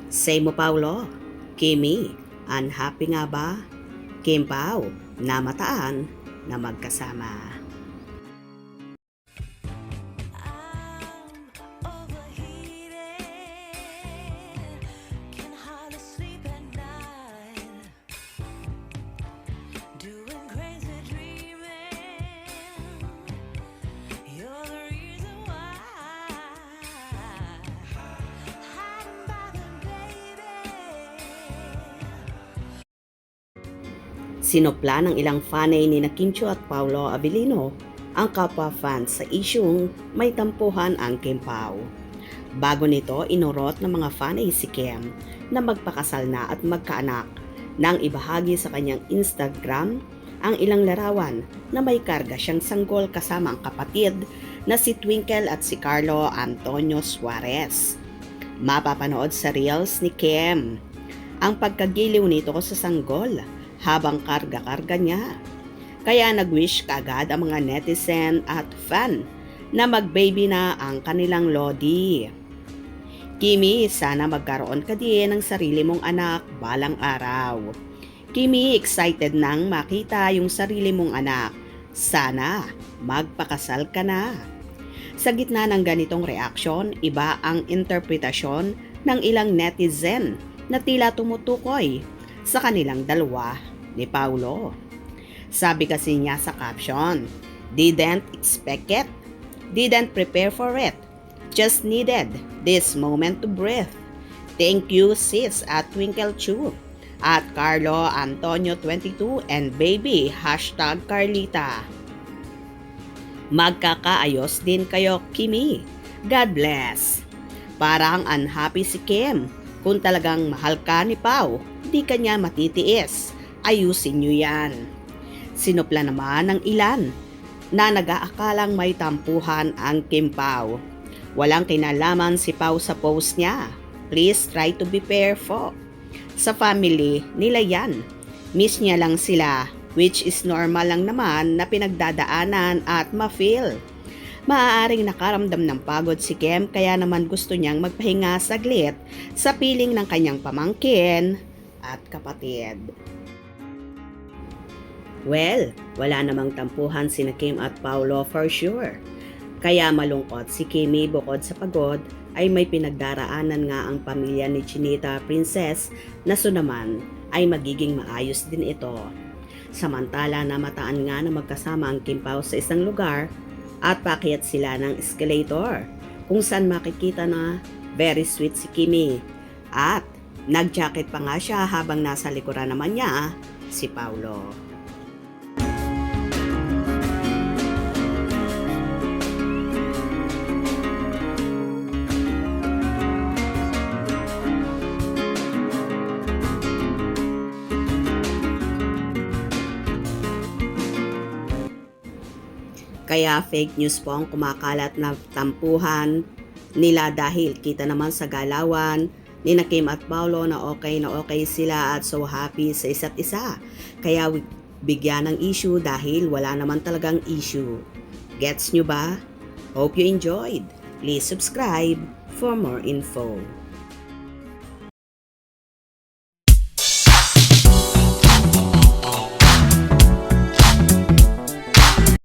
Say mo Paulo, Kimi, unhappy nga ba? Kim Pao, namataan na magkasama. Sinupla ng ilang fanay ni Kim Chiu at Paolo Avellino ang kapwa fans sa isyung may tampuhan ang Kim Pao. Bago nito, inurot ng mga fanay si Kim na magpakasal na at magkaanak nang ibahagi sa kanyang Instagram ang ilang larawan na may karga siyang sanggol kasama ang kapatid na si Twinkle at si Carlo Antonio Suarez. Mapapanood sa reels ni Kim ang pagkagiliw nito sa sanggol habang karga-karga niya. Kaya nag-wish kaagad ang mga netizen at fan na mag-baby na ang kanilang lodi. Kimi, sana magkaroon ka din ng sarili mong anak balang araw. Kimi, excited nang makita yung sarili mong anak. Sana magpakasal ka na. Sa gitna ng ganitong reaksyon, iba ang interpretasyon ng ilang netizen na tila tumutukoy sa kanilang dalawa ni Paulo. Sabi kasi niya sa caption, "Didn't expect it, didn't prepare for it, just needed this moment to breathe. Thank you sis at Twinkle Chu, at Carlo Antonio 22 and baby #Carlita. Magkakaayos din kayo Kimi. God bless." Parang unhappy si Kim. Kung talagang mahal ka ni Pao, di ka niya matitiis. Ayusin niyo yan. Sinupla naman ng ilan na nag-aakalang may tampuhan ang Kim Pao. Walang kinalaman si Pao sa post niya. Please try to be careful. Sa family nila yan. Miss niya lang sila, which is normal lang naman na pinagdadaanan at ma-feel. Maaaring nakaramdam ng pagod si Kim kaya naman gusto niyang magpahinga saglit sa piling ng kanyang pamangkin at kapatid. Well, wala namang tampuhan sina Kim at Paulo for sure. Kaya malungkot si Kimi bukod sa pagod ay may pinagdaraanan nga ang pamilya ni Chinita Princess na so naman ay magiging maayos din ito. Samantala namataan nga na magkasama ang Kim Pao sa isang lugar at paakyat sila ng escalator kung saan makikita na very sweet si Kimi at nag-jacket pa nga siya habang nasa likuran naman niya si Paulo. Kaya fake news po ang kumakalat na tampuhan nila dahil kita naman sa galawan ni Kim at Paulo na okay sila at so happy sa isa't isa. Kaya bigyan ng issue dahil wala naman talagang issue. Gets nyo ba? Hope you enjoyed. Please subscribe for more info.